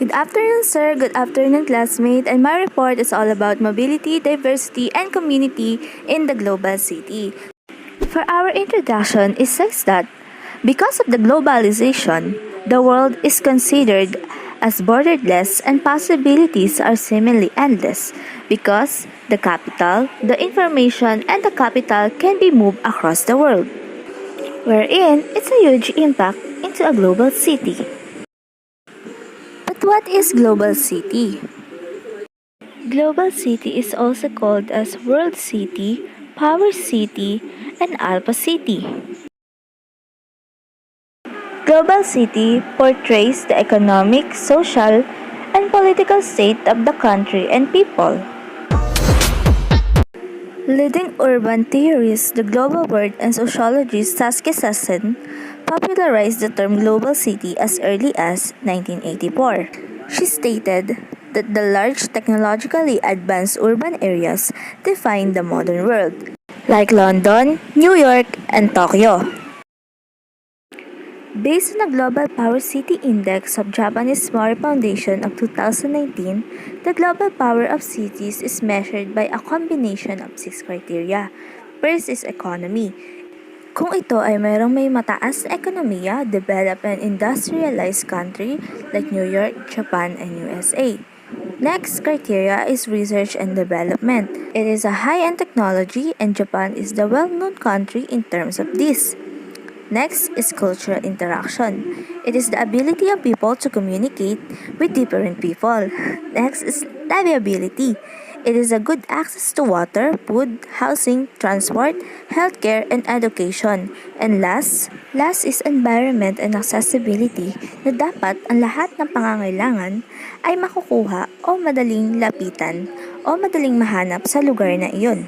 Good afternoon, sir. Good afternoon, classmate. And my report is all about mobility, diversity, and community in the global city. For our introduction, it says that because of the globalization, the world is considered as borderless and possibilities are seemingly endless because the capital, the information, and the capital can be moved across the world, wherein it's a huge impact into a global city. But what is global city? Global city is also called as world city, power city, and alpha city. Global city portrays the economic, social, and political state of the country and people. Leading urban theorist, the global word and sociologist Saskia Sassen popularized the term global city as early as 1984. She stated that the large technologically advanced urban areas define the modern world, like London, New York, and Tokyo. Based on the Global Power City Index of Japanese Mori Foundation of 2019, the global power of cities is measured by a combination of 6 criteria. First is economy. Kung ito ay may mataas na ekonomiya, developed and industrialized country like New York, Japan, and USA. Next criteria is research and development. It is a high-end technology and Japan is the well-known country in terms of this. Next is cultural interaction. It is the ability of people to communicate with different people. Next is livability. It is a good access to water, food, housing, transport, healthcare, and education. And last is environment and accessibility na dapat ang lahat ng pangangailangan ay makukuha o madaling lapitan o madaling mahanap sa lugar na iyon.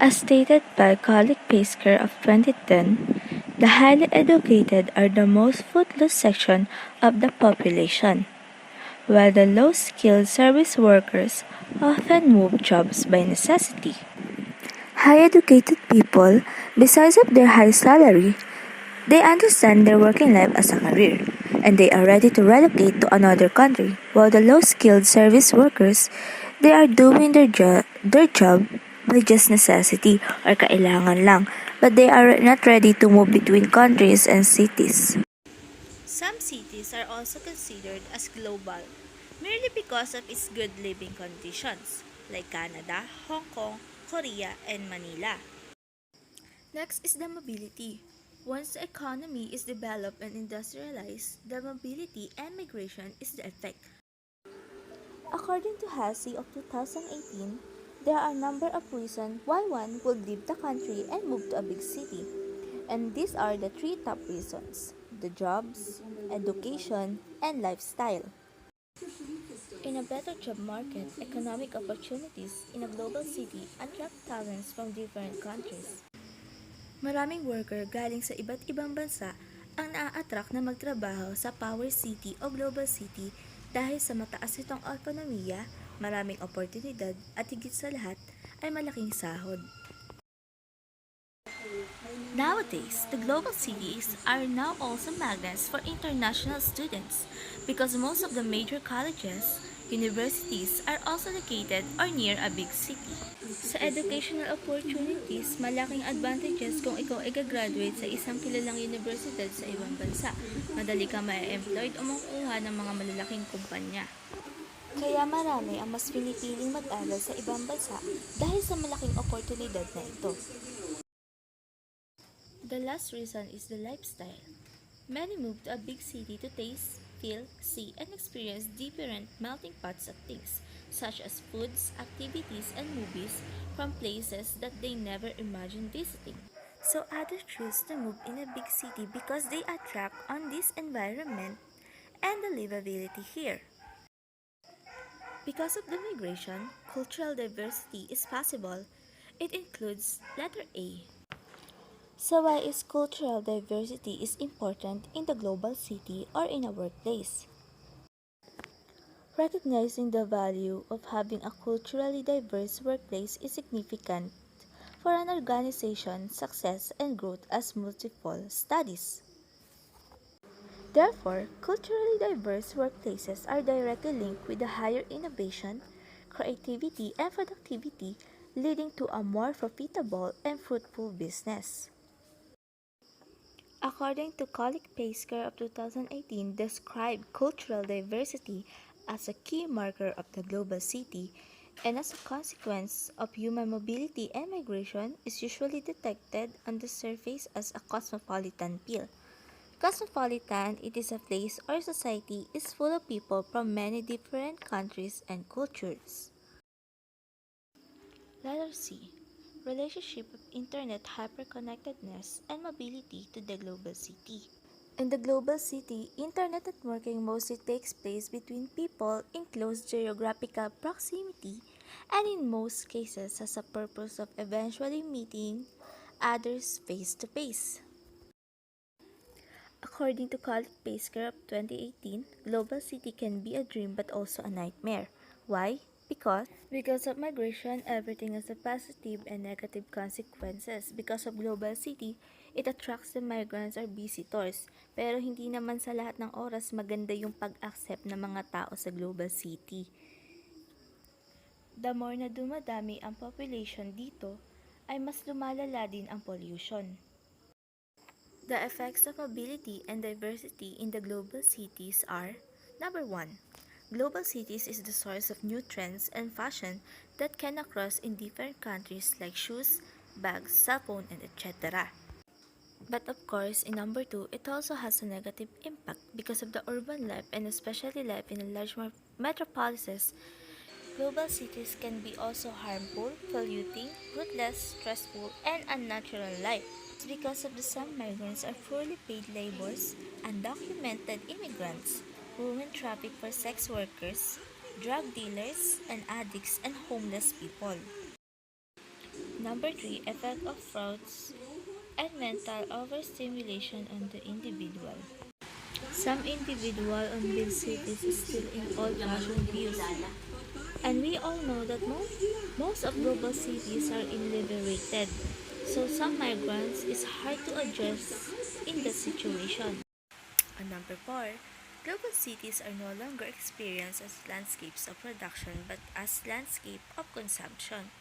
As stated by colleague Pasker of 2010, the highly educated are the most footloose section of the population, while the low-skilled service workers often move jobs by necessity. High-educated people, besides of their high salary, they understand their working life as a career, and they are ready to relocate to another country, while the low-skilled service workers, they are doing their job by just necessity or kailangan lang, but they are not ready to move between countries and cities. Some cities are also considered as global, merely because of its good living conditions, like Canada, Hong Kong, Korea, and Manila. Next is the mobility. Once the economy is developed and industrialized, the mobility and migration is the effect. According to Halsey of 2018, there are a number of reasons why one would leave the country and move to a big city. And these are the 3 top reasons: the jobs, education, and lifestyle. In a better job market, economic opportunities in a global city attract talents from different countries. Maraming worker galing sa iba't ibang bansa ang naa-attract na magtrabaho sa power city o global city dahil sa mataas itong ekonomiya, maraming oportunidad at higit sa lahat ay malaking sahod. Nowadays, the global cities are now also magnets for international students because most of the major colleges, universities are also located or near a big city. Sa educational opportunities, malaking advantages kung ikaw ay gagraduate sa isang kilalang universidad sa ibang bansa. Madali ka ma-employed o makukuha ng mga malalaking kumpanya. Kaya marami ang mas pinipiling mag-aral sa ibang bansa dahil sa malaking oportunidad na ito. The last reason is the lifestyle. Many move to a big city to taste, feel, see, and experience different melting pots of things, such as foods, activities, and movies from places that they never imagined visiting. So others choose to move in a big city because they attract on this environment and the livability here. Because of the migration, cultural diversity is possible. It includes letter A. So why is cultural diversity is important in the global city or in a workplace? Recognizing the value of having a culturally diverse workplace is significant for an organization's success and growth as multiple studies. Therefore, culturally diverse workplaces are directly linked with a higher innovation, creativity, and productivity, leading to a more profitable and fruitful business. According to colleague Pacer of 2018, described cultural diversity as a key marker of the global city, and as a consequence of human mobility and migration is usually detected on the surface as a cosmopolitan feel. Cosmopolitan, it is a place or society is full of people from many different countries and cultures. Letter C. Relationship of internet hyperconnectedness and mobility to the global city. In the global city, internet networking mostly takes place between people in close geographical proximity and in most cases has a purpose of eventually meeting others face to face. According to colleague Pacer of 2018, global city can be a dream but also a nightmare. Why? Because of migration, everything has a positive and negative consequences. Because of global city, it attracts the migrants or visitors. Pero hindi naman sa lahat ng oras maganda yung pag-accept ng mga tao sa global city. The more na dumadami ang population dito, ay mas lumalala din ang pollution. The effects of mobility and diversity in the global cities are: number 1. Global cities is the source of new trends and fashion that can occur in different countries like shoes, bags, cell phone, and etc. But of course, in number 2, it also has a negative impact because of the urban life and especially life in large metropolises. Global cities can be also harmful, polluting, ruthless, stressful, and unnatural life. It's because of the some migrants are poorly paid laborers, undocumented immigrants, human traffic for sex workers, drug dealers, and addicts and homeless people. Number 3, effect of frauds and mental overstimulation on the individual. Some individual on these cities is still in old-fashioned views. And we all know that most of global cities are illiterated. So some migrants is hard to adjust in the situation. And number 4, global cities are no longer experienced as landscapes of production but as landscape of consumption.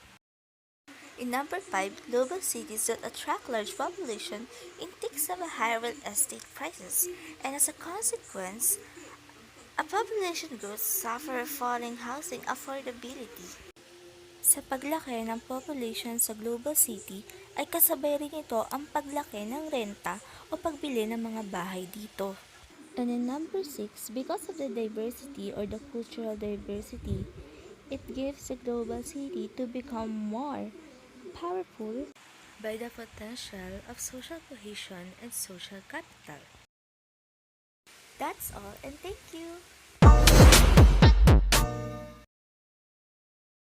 In number 5, global cities that attract large population intakes of a higher real estate prices, and as a consequence, a population growth suffer falling housing affordability. Sa paglaki ng population sa global city ay kasabay rin ito ang paglaki ng renta o pagbili ng mga bahay dito. And in number 6, because of the diversity or the cultural diversity, it gives the global city to become more powerful by the potential of social cohesion and social capital. That's all, and thank you!